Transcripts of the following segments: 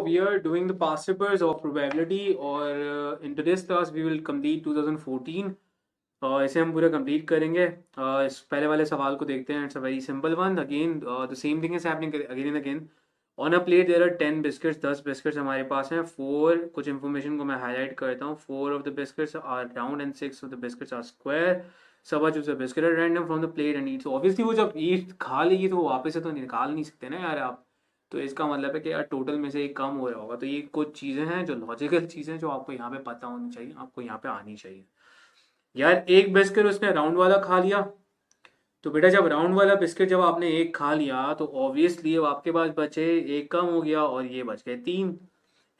we are doing the past papers of probability और in today's class we will complete 2014. इसे हम पूरा complete करेंगे. इस पहले वाले सवाल को देखते हैं. It's a very simple one. Again the same thing is happening again and again. On a plate there are 10 biscuits. 10 biscuits हमारे पास हैं. 4 कुछ इंफॉर्मेशन को मैं हाईलाइट करता हूँ. 4 of the biscuits are round and 6 of the biscuits are square. सब choose a biscuit at random from the plate and eat. So obviously वो जब ईट खा लेगी तो वो वापस से तो निकाल नहीं सकते ना यार आप. तो इसका मतलब है कि यार टोटल में से एक कम हो रहा होगा. तो ये कुछ चीज़ें हैं जो लॉजिकल चीज़ें जो आपको यहाँ पे पता होनी चाहिए, आपको यहाँ पे आनी चाहिए. यार एक बिस्किट उसने राउंड वाला खा लिया. तो बेटा जब राउंड वाला बिस्किट जब आपने एक खा लिया तो ऑब्वियसली अब आपके पास बचे एक कम हो गया और ये बच गए 3.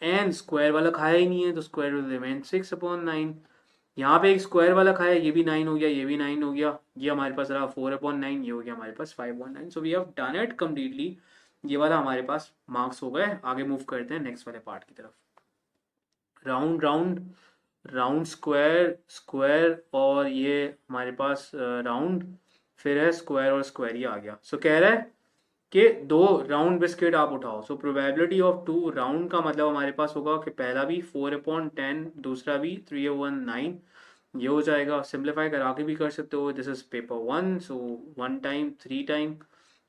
एंड स्क्वायर वाला खाया ही नहीं है तो स्क्वायर विल रिमेन 6/9. यहाँ पे एक स्क्वायर वाला खाया, ये भी 9 हो गया, ये भी 9 हो गया, ये हमारे पास रहा 4/9, ये हो गया हमारे पास 5/9. So we have done it completely. ये वाला हमारे पास मार्क्स हो गए. आगे मूव करते हैं नेक्स्ट वाले पार्ट की तरफ. Round round round square square और ये हमारे पास राउंड, फिर है स्क्वायर और स्क्वायर ही आ गया. सो कह रहा है कि 2 राउंड बिस्किट आप उठाओ. सो प्रोबेबिलिटी ऑफ 2 राउंड का मतलब हमारे पास होगा कि पहला भी 4/10, दूसरा भी 3/9. ये हो जाएगा. सिंप्लीफाई करा के भी कर सकते हो. This is paper 1. So 1 time 3 time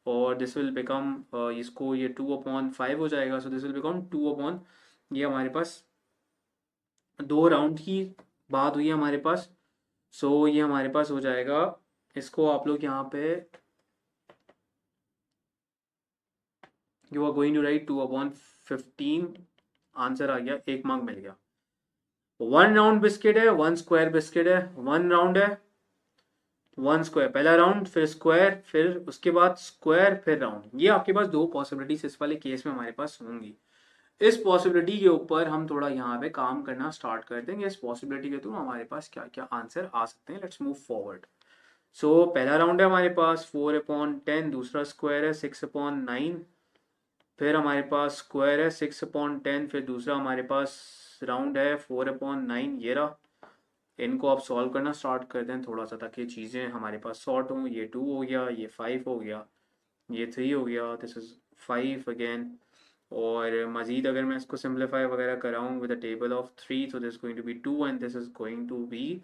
और दिस विल बिकम इसको ये 2/5 हो जाएगा. सो दिस विल बिकम 2 ये हमारे पास 2 राउंड की बात हुई है हमारे पास. सो ये हमारे पास हो जाएगा. इसको आप लोग यहाँ पे you are going to write 2/15. Answer आ गया. 1 मार्क मिल गया. 1 राउंड बिस्किट है, 1 स्क्वायर बिस्किट है. 1 राउंड है, 1 स्क्वायर. पहला राउंड फिर स्क्वायर फिर उसके बाद स्क्वायर फिर राउंड. ये आपके पास 2 पॉसिबिलिटीज इस वाले केस में हमारे पास होंगी. इस पॉसिबिलिटी के ऊपर हम थोड़ा यहाँ पे काम करना स्टार्ट कर देंगे. इस पॉसिबिलिटी के थ्रू हमारे पास क्या क्या आंसर आ सकते हैं. Let's move forward. सो पहला राउंड है हमारे पास 4/10, दूसरा स्क्वायर है 6/9, फिर हमारे पास स्क्वायर है 6/10, फिर दूसरा हमारे पास राउंड है 4/9. ये रहा. इनको आप सॉल्व करना स्टार्ट करते हैं थोड़ा सा ताकि चीज़ें हमारे पास सॉर्ट हों. ये 2 हो गया, ये 5 हो गया, ये 3 हो गया, दिस इज 5 अगेन. और मज़ीद अगर मैं इसको सिंप्लीफाई वगैरह कराऊँ विद अ टेबल ऑफ 3 तो this going to be 2 and this is going to be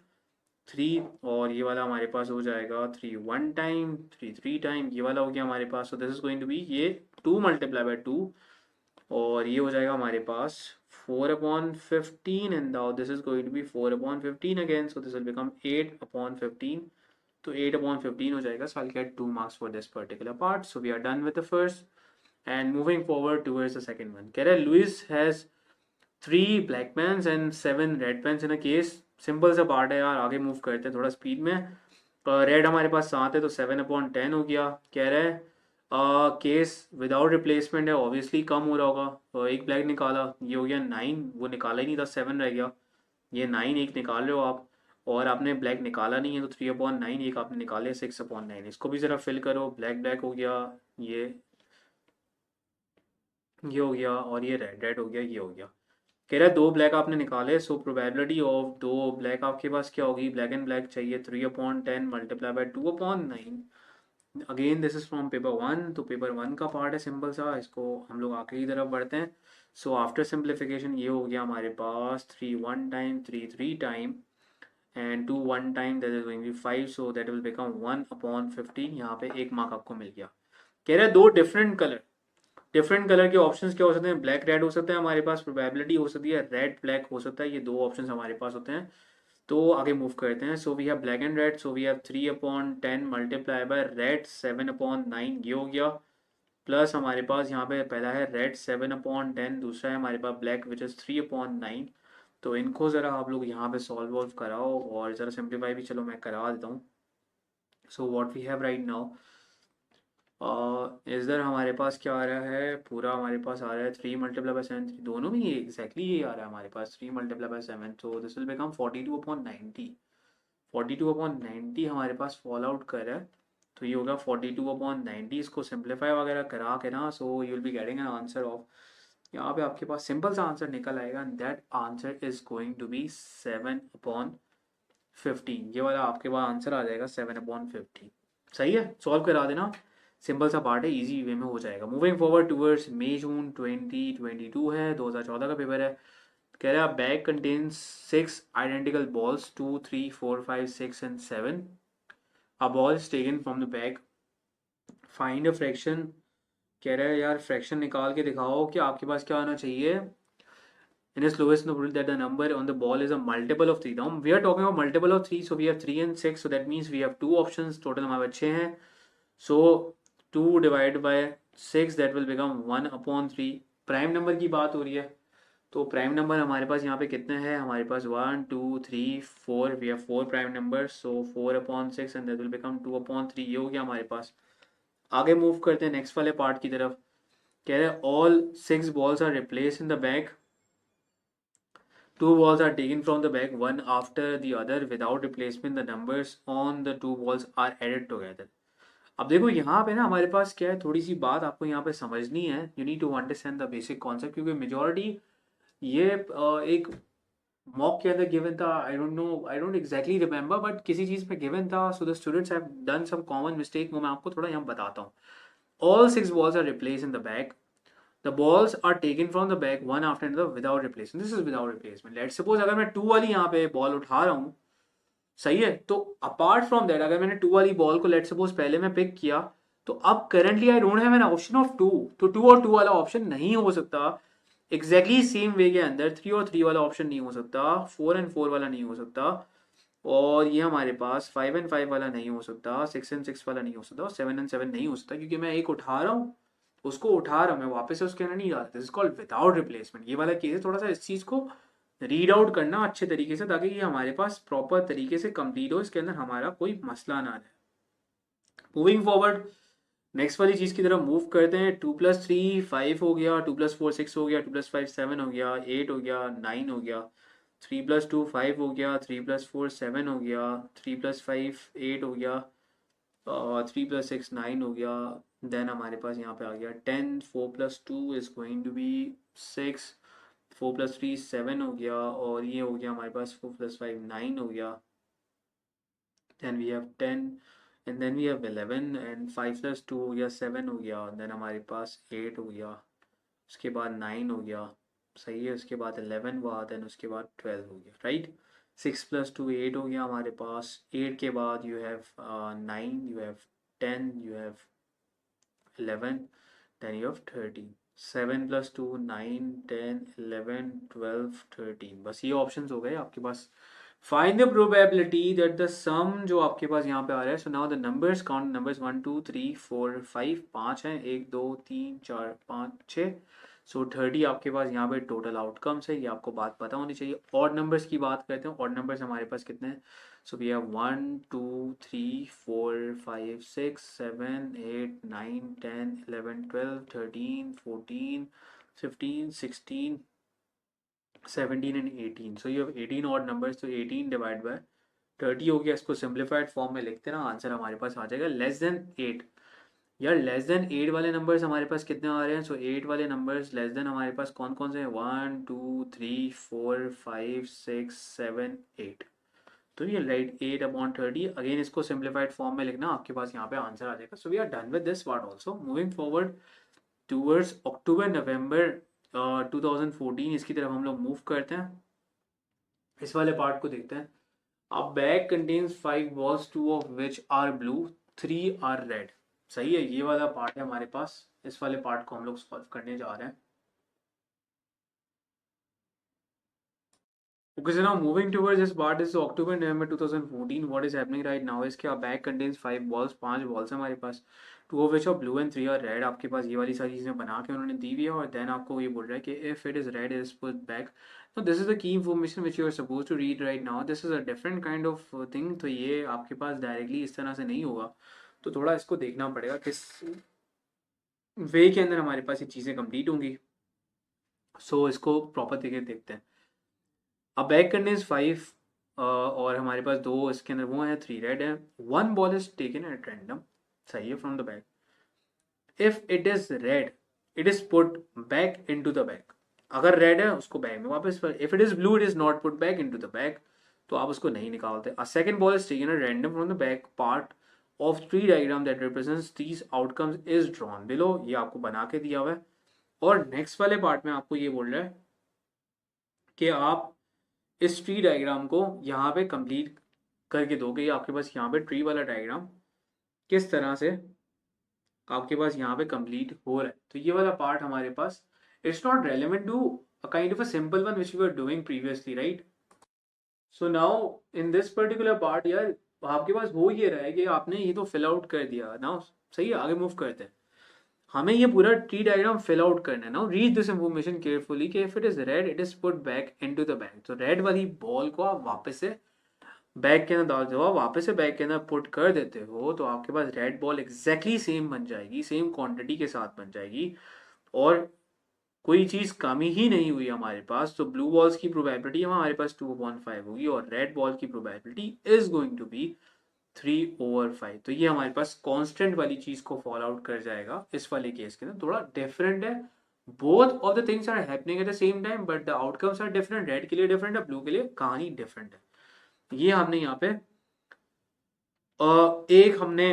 3. और ये वाला हमारे पास हो जाएगा 3 1 टाइम, 3 3 टाइम. ये वाला हो गया हमारे पास. So this is going to be ये 2 मल्टीप्लाई बाय 2 और ये हो जाएगा हमारे पास 4/15 and now this is going to be 4/15 again. So this will become 8/15. तो 8/15 हो जाएगा. So I'll get 2 marks for this particular part. So we are done with the first and moving forward towards the second one. कह रहा है Lewis has 3 black pens and 7 red pens in a case. Simple सा part है यार. आगे move करते हैं थोड़ा स्पीड में. रेड हमारे पास 7 है तो 7/10 हो गया. कह रहा है केस विदाउट रिप्लेसमेंट है, ऑब्वियसली कम हो रहा होगा. एक ब्लैक निकाला, ये हो गया 9. वो निकाला ही नहीं था, 7 रह गया. ये 9 एक निकाल रहे हो आप और आपने ब्लैक निकाला नहीं है तो 3/9 एक आपने निकाले 6/9. इसको भी ज़रा फिल करो. ब्लैक ब्लैक हो गया, ये हो गया और ये रेड रेड हो गया, ये हो गया. कह रहा है 2 ब्लैक आपने निकाले. सो प्रोबेबिलिटी ऑफ 2 ब्लैक आपके पास क्या होगी. ब्लैक एंड ब्लैक चाहिए. 3/10 multiply bye 2/9. Again this is from paper 1. तो पेपर 1 का पार्ट है सिंपल सा. इसको हम लोग आगे की तरफ बढ़ते हैं. सो आफ्टर सिंप्लीफिकेशन ये हो गया हमारे पास 3 1 time, 3 3 time and 2 1 time. That is going to be 5. So that will become 1/15. यहाँ पे 1 मार्क आपको मिल गया. कह रहा है 2 डिफरेंट कलर के ऑप्शंस क्या हो सकते हैं. ब्लैक रेड हो सकता है हमारे पास. प्रोबेबिलिटी हो सकती है रेड ब्लैक हो सकता है. ये 2 ऑप्शंस हमारे पास होते हैं. तो आगे मूव करते हैं. So we have black and red. So we have 3/10 multiply by red 7/9. ये हो गया. प्लस हमारे पास यहाँ पे पहला है रेड 7/10, दूसरा है हमारे पास ब्लैक विच इज़ 3/9. तो इनको ज़रा आप लोग यहाँ पे सॉल्व वॉल्व कराओ और ज़रा सिंप्लीफाई भी चलो मैं करा देता हूँ. So what we have right now इधर हमारे पास क्या आ रहा है. पूरा हमारे पास आ रहा है 3 मल्टीप्लाई बाय 7. दोनों में ये एग्जैक्टली ये आ रहा है हमारे पास 3 मल्टीप्लाई बाय 7. तो दिस विल बिकम 42/90. 42/90 हमारे पास फॉल आउट कर रहा है. तो ये होगा 42/90. इसको सिंप्लीफाई वगैरह करा के ना so you will be getting an answer of, यहाँ पे आपके पास सिंपल सा आंसर निकल आएगा. That answer is going to be 7/15. ये वाला आपके पास आंसर आ जाएगा 7/15. सही है. सॉल्व करा देना. सिंपल सा पार्ट है, इजी वे में हो जाएगा। मूविंग फॉरवर्ड टूवर्ड्स मई जून 2022 है, 2014 का पेपर है। कह रहा है bag contains 6 identical balls 2 3 4 5 6 and 7। A ball is taken from the bag, find a fraction. कह रहा है यार फ्रैक्शन निकाल के दिखाओ कि आपके पास क्या होना चाहिए in its lowest node that the number on the ball is a multiple of 3. Now we are talking about multiple of 3, so we have 3 and 6, so that means we have two options. Total हमारे पास 6 हैं, so 2 divided by 6 that will become 1 upon 3. Prime number की बात हो रही है, तो prime number हमारे पास यहाँ पे कितने हैं, हमारे पास 1 2 3 4, we have 4 prime number, so 4 upon 6 and that will become 2 upon 3। ये हो गया हमारे पास। आगे मूव करते हैं नेक्स्ट वाले पार्ट की तरफ। कह रहे हैं all 6 balls are replace in the bag, 2 balls are taken from the bag one after the other without replacement, the numbers on the 2 balls are added together. अब देखो यहाँ पे ना हमारे पास क्या है, थोड़ी सी बात आपको यहाँ पे समझनी है। You need to understand the basic concept, क्योंकि मेजोरिटी ये एक मॉक के अंदर गिवन था। I don't know, I don't exactly remember, but किसी चीज़ पे गिवन था, so the students have done some common mistake. वो मैं आपको थोड़ा यहाँ बताता हूँ। All 6 balls are replaced in the bag, the balls are taken from the bag one after another without replacement. This is without replacement. Let's suppose अगर मैं 2 वाली यहाँ पे बॉल उठा रहा हूँ, सही है, तो अपार्ट फ्रॉम दैट अगर मैंने 2 वाली बॉल को लेट्स सपोज पहले मैं पिक किया, तो अब currently I don't have an option of 2, तो 2 और 2 वाला ऑप्शन नहीं हो सकता। एग्जैक्टली सेम वे के अंदर 3 और 3 वाला ऑप्शन नहीं हो सकता, 4 एंड 4 वाला नहीं हो सकता, और ये हमारे पास 5 एंड 5 वाला नहीं हो सकता, 6 एंड 6 वाला नहीं हो सकता, और 7 एंड 7 नहीं हो सकता, क्योंकि मैं एक उठा रहा हूँ, उसको उठा रहा हूँ, मैं वापस से उसके अंदर नहीं डालता। This is called without replacement. ये वाला केस है, थोड़ा सा इस चीज़ को रीड आउट करना अच्छे तरीके से, ताकि ये हमारे पास प्रॉपर तरीके से कंप्लीट हो, इसके अंदर हमारा कोई मसला ना रहे। मूविंग फॉरवर्ड नेक्स्ट वाली चीज़ की तरफ मूव करते हैं। 2+3 5 हो गया, 2+4 6 हो गया, 2+5 7 हो गया, 8 हो गया, 9 हो गया, 3+2 5 हो गया, 3+4 7 हो गया, 3+5 8 हो गया, 3+6 9 हो गया। देन हमारे पास यहाँ पे आ गया 10, 4+2 इज गोइंग टू बी 6, 4+3 7 हो गया, और ये हो गया हमारे पास 4+5 9 हो गया। Then we have 10 and then we have 11 and 5+2 हो गया 7 हो गया, देन हमारे पास 8 हो गया, उसके बाद 9 हो गया, सही है, उसके बाद 11 हुआ, देन उसके बाद 12 हो गया, राइट। 6+2 8 हो गया हमारे पास। 8 के बाद you have 9, you have 10, you have 11, then you have 13. 7+2 9 10 11 12 13, बस ये ऑप्शंस हो गए आपके पास। Find the probability that the sum जो आपके पास यहाँ पे आ रहा है, so now the numbers count, numbers 1 2 3 4 5 5 हैं, 1 2 3 4 5 6, सो 30 आपके पास यहाँ पे टोटल आउटकम्स है। ये आपको बात पता होनी चाहिए। ऑड नंबर्स की बात करते हैं। ऑड नंबर्स हमारे पास कितने हैं, so we have 1 2 3 4 5 6 7 8 9 10 11 12 13 14 15 16 17 and 18, so you have 18 odd numbers, तो 18 डिवाइड बाय 30 हो गया। इसको सिंप्लीफाइड फॉर्म में लिखते ना, आंसर हमारे पास आ जाएगा लेस देन 8। यार लेस देन 8 वाले नंबर्स हमारे पास कितने आ रहे हैं, सो 8 वाले नंबर्स लेस देन हमारे पास कौन कौन से हैं, 1 2 3 4 5 6 7 8, तो ये राइट 8 अपॉन 30। अगेन इसको सिंप्लीफाइड फॉर्म में लिखना, आपके पास यहाँ पे आंसर आ जाएगा। So we are done with this part also. Moving forward towards October November 2014, इसकी तरफ हम लोग मूव करते हैं। इस वाले पार्ट को देखते हैं। A bag contains 5 balls, 2 of which are blue, 3 are red. सही है, ये वाला पार्ट है हमारे पास। इस वाले पार्ट को हम लोग सॉल्व करने जा रहे हैं। Okay, so now moving towards this part is October November 2014. What is happening right now is कि a bag contains 5 balls, 5 balls है हमारे पास, 2 of which are blue and 3 are red। आपके पास ये वाली सारी चीज़ें बना के उन्होंने दी हुई है, और देन आपको ये बोल रहा है कि if it is red is put back। So this is the key information which you are supposed to read right now. This is a different kind of thing। तो ये आपके पास डायरेक्टली इस तरह से नहीं होगा, तो थोड़ा इसको देखना पड़ेगा किस वे के अंदर हमारे पास ये चीज़ें कंप्लीट होंगी। सो इसको प्रॉपर तरीके से देखते हैं। अब बैग कंटेन्स 5 और हमारे पास 2 इसके अंदर वो हैं, 3 रेड है। 1 ball is taken at random, सही है, from the bag. If it is red it is put back into the bag. अगर रेड है उसको बैग में वापस, if it is blue it is not put back into the bag, तो आप उसको नहीं निकालते। A second ball is taken at random from the back part of tree diagram that represents these outcomes is drawn below. ये आपको बना के दिया हुआ है। और नेक्स्ट वाले पार्ट में आपको ये बोल रहा है कि आप इस ट्री डायग्राम को यहाँ पे कंप्लीट करके दोगे। आपके पास यहाँ पे ट्री वाला डायग्राम किस तरह से आपके पास यहाँ पे कंप्लीट हो रहा है। तो ये वाला पार्ट हमारे पास it's not relevant to a kind of a simple one which we are doing previously, right. So now in this particular part यार आपके पास हो ये रहा है कि आपने ये तो फिल आउट कर दिया नाउ, सही है। आगे मूव करते हैं। हमें ये पूरा ट्री डायग्राम फिल आउट करना है। Now read this information carefully कि if it is red it is put back into the bag. तो रेड वाली बॉल को आप वापस से बैग के अंदर डाल दो, आप वापस से बैग के अंदर पुट कर देते हो तो आपके पास रेड बॉल एग्जैक्टली सेम बन जाएगी, सेम क्वांटिटी के साथ बन जाएगी और कोई चीज कमी ही नहीं हुई हमारे पास। तो ब्लू बॉल्स की प्रोबेबिलिटी हमारे पास 2/5 होगी और रेड बॉल की probability is going to be 3/5। तो ये हमारे पास कांस्टेंट वाली चीज को फॉलो आउट कर जाएगा। इस वाले केस के अंदर थोड़ा डिफरेंट है। Both of the things are happening at the same time but the outcomes are different. Red के लिए डिफरेंट है, ब्लू के लिए कहानी डिफरेंट है। ये हमने यहाँ पे एक हमने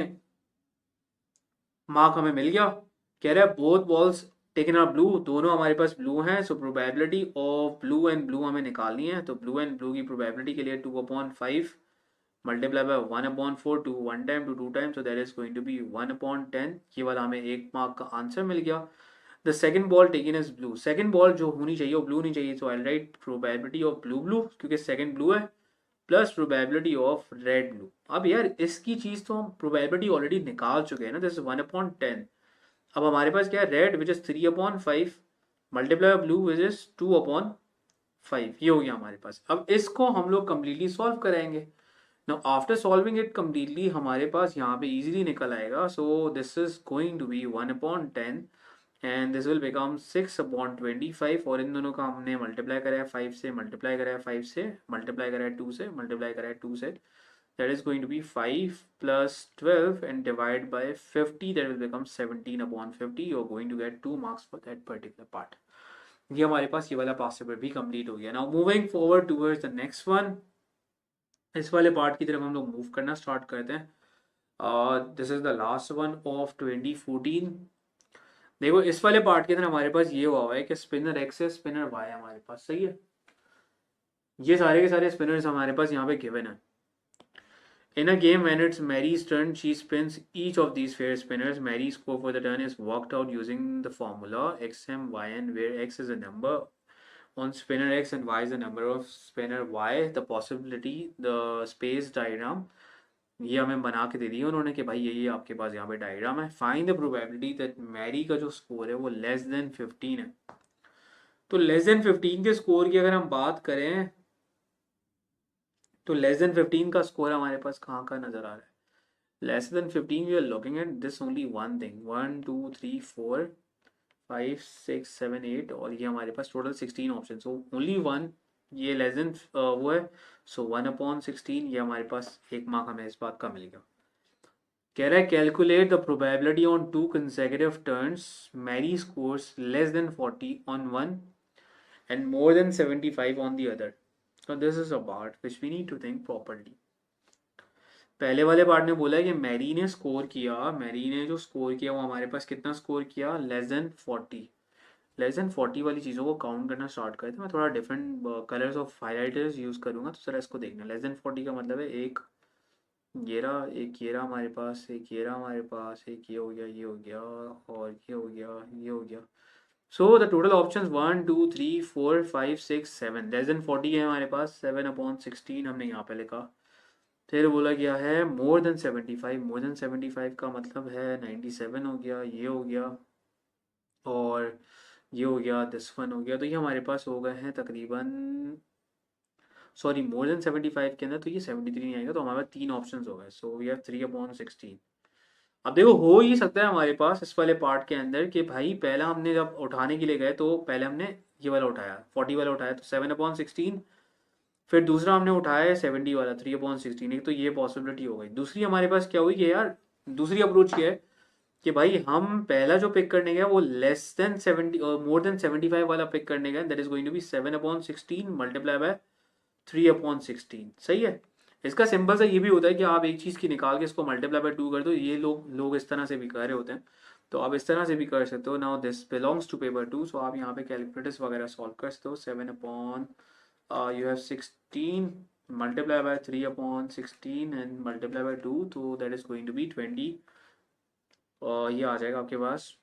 मार्क हमें मिल गया। कह रहा है both balls taken are blue, दोनों हमारे पास ब्लू हैं। So probability of blue and blue हमें निकालनी है। तो ब्लू एंड ब्लू की प्रोबेबिलिटी के लिए 2/5 multiply by 1/4 two 1 time two 2 time, so that is going to be 1/10। ये वाला हमें एक मार्क का आंसर मिल गया। The second ball taken is blue, second ball जो होनी चाहिए वो ब्लू नहीं चाहिए। So I write probability of blue blue क्योंकि सेकंड ब्लू है plus probability of red blue. अब यार इसकी चीज तो हम प्रोबेबिलिटी ऑलरेडी निकाल चुके हैं ना, दिस इज 1/10। अब हमारे पास क्या है, red which is 3/5 multiply blue which is 2/5। ये हो गया हमारे पास। अब इसको हम लोग कंप्लीटली सॉल्व कराएंगे। Now after solving it completely हमारे पास यहाँ पे इजीली निकल आएगा। So this is going to be 1/10 and this will become 6/25। और इन दोनों का हमने मल्टीप्लाई करा है 5 से, मल्टीप्लाई करा है 5 से, मल्टीप्लाई करा है 2 से, मल्टीप्लाई करा है 2 से। That is going to be 5 plus 12 and divide by 50, that will become 17/50. You're going to get 2 marks for that particular part. ये हमारे पास ये वाला पास पेपर भी कंप्लीट हो गया। Now moving forward towards the next one. इस वाले पार्ट की तरफ हम लोग मूव करना स्टार्ट करते हैं। This is the last one of 2014। देखो इस वाले पार्ट के अंदर हमारे पास ये हुआ है कि स्पिनर एक्स है, स्पिनर वाई है हमारे पास, सही है। ये सारे के सारे स्पिनर्स हमारे पास यहाँ पे गिवन है। In a game when it's Mary's turn, she spins each of these fair spinners. Mary's score for the turn is worked out using the formula XM/YN, where X is a number on spinner X and Y is the number of spinner Y. The possibility, the space diagram, ये हमें बना के दे दी है उन्होंने कि भाई ये आपके पास यहाँ पे डायग्राम है। Find the probability that Mary का जो स्कोर है वो लेस देन 15 है। तो लेस देन 15 के स्कोर की अगर हम बात करें तो लेस देन 15 का स्कोर हमारे पास कहाँ का नजर आ रहा है। Less than 15 we are looking at this only one thing, 1 2 3 4 5 6 7 8 और ये हमारे पास total 16 option. So only one ये लेस देन वो है। सो 1/16 ये हमारे पास एक मार्क हमें इस बात का मिल गया। कह रहा है calculate the probability on 2 consecutive turns Mary scores less than 40 on one and more than 75 on the other. So this is a part which we need to think properly. पहले वाले पार्ट ने बोला है कि मैरी ने score किया, Mary ने जो स्कोर किया वो हमारे पास कितना स्कोर किया, लेस देन 40। लेस देन 40 वाली चीज़ों को काउंट करना स्टार्ट करते हैं। मैं थोड़ा different colours of highlighters use करूँगा तो जरा इसको देखना। लेस देन 40 का मतलब है एक ये रहा, एक ये रहा हमारे पास, एक ये रहा हमारे पास, एक ये हो गया, ये हो गया और ये हो गया, ये हो गया। So the total option 1 2 3 4 5 6 7 less than 40 है हमारे पास। 7/16 हमने यहाँ पे लिखा। फिर बोला गया है मोर देन 75। मोर देन 75 का मतलब है 97 हो गया, ये हो गया और ये हो गया, दिस वन हो गया। तो ये हमारे पास हो गए हैं तकरीबन, सॉरी मोर देन 75 के अंदर तो ये 73 नहीं आएगा। तो हमारे पास 3 ऑप्शन हो गए। So we have 3/16। अब देखो हो ही सकता है हमारे पास इस वाले पार्ट के अंदर कि भाई पहला हमने जब उठाने के लिए गए तो पहले हमने ये वाला उठाया 40 वाला उठाया तो 7/16। फिर दूसरा हमने उठाया है 70 वाला 3/16। एक तो ये पॉसिबिलिटी हो गई। दूसरी हमारे पास क्या हुई कि यार दूसरी अप्रोच क्या है कि भाई हम पहला जो पिक करने गए वो लेस देन 70 और मोर देन 75 वाला पिक करने गए। That is going to be 7/16 multiply by 3/16, सही है। इसका सिंपल सा ये भी होता है कि आप एक चीज़ की निकाल के इसको मल्टीप्लाई बाय 2 कर दो, ये लोग इस तरह से भी कर रहे होते हैं, तो आप इस तरह से भी कर सकते हो। Now this belongs to paper 2, सो आप यहाँ पे कैलकुलेटर्स वगैरह सॉल्व कर सकते हो। 7 upon you have 16 multiply by 3 upon 16 and multiply by 2, तो that is going to be 20। ये आ जाएगा आपके पास,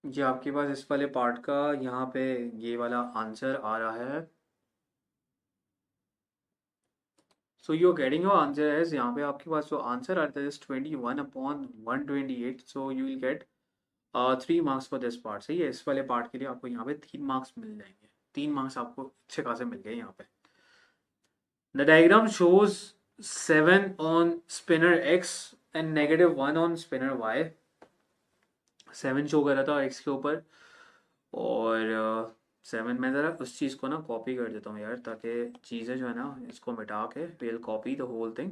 ये आपके पास इस वाले पार्ट का यहाँ पे ये वाला आंसर आ रहा है। So you getting your answer है, यहाँ पे आपके पास जो आंसर आता है 21 upon 128, so you will get 3 marks for this part. सही है, इस वाले पार्ट के लिए आपको यहाँ पे 3 मार्क्स मिल जाएंगे, 3 मार्क्स आपको अच्छे खासे मिल गए यहाँ पे। The diagram shows 7 on spinner x and -1 on spinner y। 7 show कर रहा था x के ऊपर, और 7 में ज़रा उस चीज़ को ना कॉपी कर देता हूँ यार, ताकि चीज़ें जो है ना इसको मिटा के will copy the whole thing,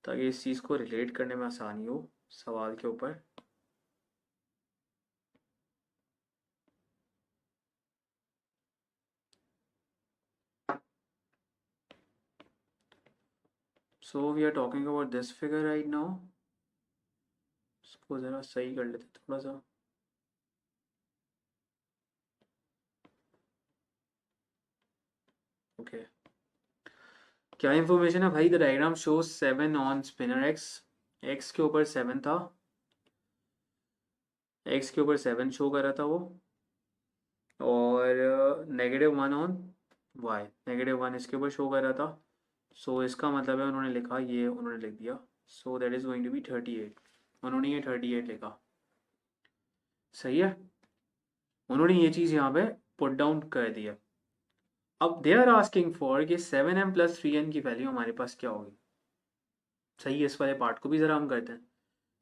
ताकि इस चीज़ को रिलेट करने में आसानी हो सवाल के ऊपर। So we are talking about this figure right now. इसको ज़रा सही कर लेते थोड़ा सा। ओके, क्या इंफॉर्मेशन है भाई? The diagram shows 7 on spinner x, x के ऊपर 7 था, x के ऊपर 7 शो कर रहा था वो, और -1 ऑन y, -1 इसके ऊपर शो कर रहा था। सो इसका मतलब है उन्होंने लिखा, ये उन्होंने लिख दिया, so that is going to be 38। उन्होंने ये 38 लिखा, सही है, उन्होंने ये चीज़ यहाँ पे पुट डाउन कर दिया। अब दे आर आस्किंग फॉर कि 7m + 3n की वैल्यू हमारे पास क्या होगी। सही है, इस वाले पार्ट को भी ज़रा हम करते हैं।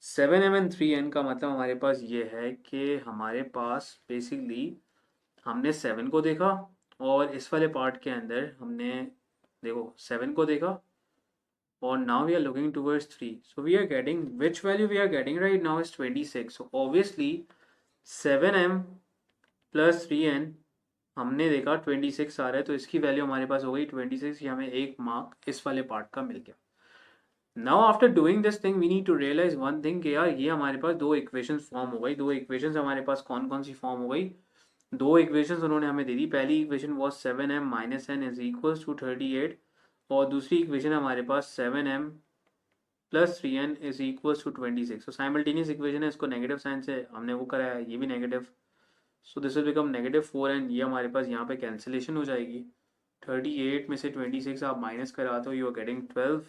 7m and 3n का मतलब हमारे पास ये है कि हमारे पास बेसिकली हमने 7 को देखा, और इस वाले पार्ट के अंदर हमने देखो 7 को देखा, और now we are looking towards 3, so we are getting, which value we are getting right now is 26, so obviously 7m + 3n हमने देखा 26 आ रहा है, तो इसकी वैल्यू हमारे पास हो गई 26, ये हमें 1 मार्क इस वाले पार्ट का मिल गया। Now after doing this thing we need to realise one thing कि यार ये हमारे पास दो इक्वेशंस फॉर्म हो गई। दो इक्वेशंस हमारे पास कौन कौन सी फॉर्म हो गई? दो इक्वेशंस उन्होंने हमें दे दी। पहली इक्वेशन वाज 7m - n = 38, और दूसरी इक्वेशन हमारे पास 7m + 3n = 26। सो साइमल्टेनियस इक्वेशन है, इसको नेगेटिव साइन से हमने वो कराया है, ये भी negative, so this will become -4n। ये हमारे पास यहाँ पे कैंसिलेशन हो जाएगी। 38 में से 26 आप माइनस करा तो यू आर गेटिंग 12।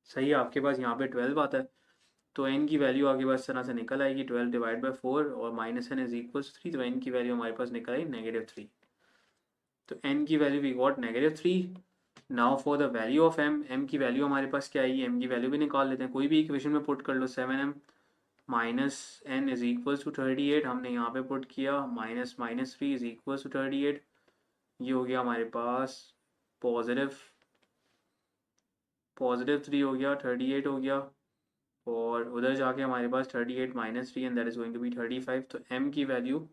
सही है, आपके पास यहाँ पे 12 आता है, तो n की वैल्यू आपके पास इस तरह से निकल आएगी 12 / 4, और -n = 3, तो n की वैल्यू हमारे पास निकल आई -3। तो n की value we got -3। Now for the value of m की वैल्यू हमारे पास क्या आएगी? m की वैल्यू भी निकाल लेते हैं, कोई भी इक्वेशन में पुट कर लो। 7m - n = 38 हमने यहाँ पे पुट किया, -3 = 38, ये हो गया हमारे पास पॉजिटिव 3 हो गया, 38 हो गया, और उधर जाके हमारे पास 38 - 3 and that is going to be 35। तो m की value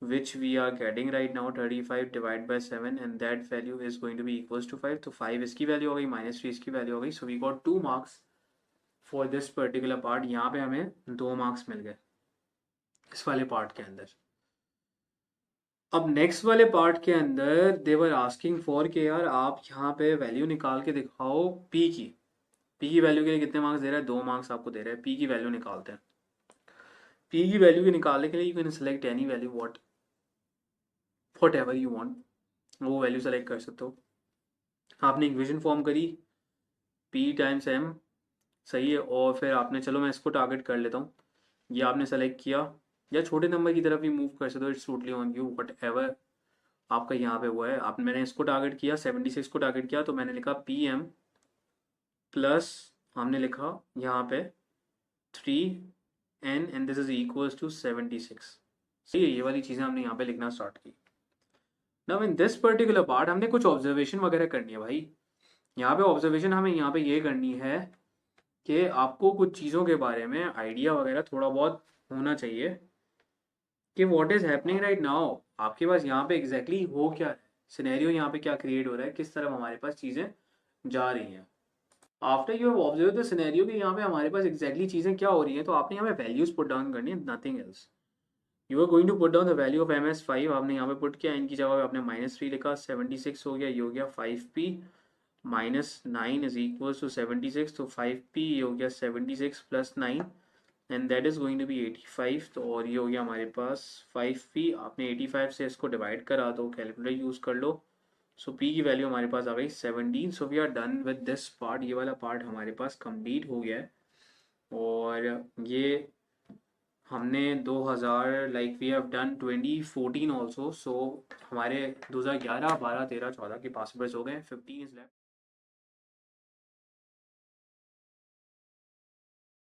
which we are getting right now 35 divided by 7, and that value is going to be equals to 5। तो 5 इसकी वैल्यू हो गई, -3 इसकी वैल्यू हो गई, so we got 2 marks for this particular part। यहाँ पे हमें 2 मार्क्स मिल गए इस वाले पार्ट के अंदर। अब नेक्स्ट वाले पार्ट के अंदर दे वर आस्किंग फॉर के यार आप यहाँ पे वैल्यू निकाल के दिखाओ p की वैल्यू के लिए कितने मार्क्स दे रहा है? 2 मार्क्स आपको दे रहा है। p की वैल्यू निकालते हैं। p की वैल्यू के निकालने के लिए you can select any value, what ever you want, वो वैल्यू सेलेक्ट कर सकते हो। आपने इक्वेशन फॉर्म करी p × m, सही है, और फिर आपने, चलो मैं इसको टारगेट कर लेता हूँ, ये आपने सेलेक्ट किया, या छोटे नंबर की तरफ भी मूव कर सकते हो, it's totally on you, what ever आपका यहाँ पे हुआ है। आप, मैंने इसको टारगेट किया, 76 को टारगेट किया, तो मैंने लिखा pm प्लस, हमने लिखा यहाँ पे 3n and this is equals to 76। सही है, ये वाली चीज़ें हमने यहाँ पे लिखना स्टार्ट की। Now in this particular part हमने कुछ ऑब्जर्वेशन वगैरह करनी है भाई। यहाँ पे ऑब्जर्वेशन हमें यहाँ पे ये करनी है कि आपको कुछ चीज़ों के बारे में आइडिया वगैरह थोड़ा बहुत होना चाहिए कि what is happening right now, आपके पास यहाँ पे एग्जैक्टली हो क्या है। सिनेरियो यहाँ पे क्या क्रिएट हो रहा है, किस तरफ हमारे पास चीज़ें जा रही हैं। After you have observe the scenario कि यहाँ पे हमारे पास एग्जैक्टली चीज़ें क्या हो रही हैं, तो आपने यहाँ पे वैल्यूज पुट डाउन करनी है, nothing else. You are going to put down the value of MS5, आपने यहाँ पे पुट किया, इनकी जगह आपने -3 लिखा, 76 हो गया, ये हो गया 5p -9 इज इक्वल टू 76, तो 5p ये हो गया 76 + 9 and that is going to be 85। तो और ये हो गया हमारे पास 5p, आपने 85 से इसको डिवाइड करा दो, कैलकुलेटर यूज़ कर लो। सो p की वैल्यू हमारे पास आ गई 17। So we are done with this part, ये वाला पार्ट हमारे पास कंप्लीट हो गया है। और ये हमने 2000 like we have done 2014 also, so हमारे 2011 12 13 14 के पास हो गए, 15 इज लेफ्ट।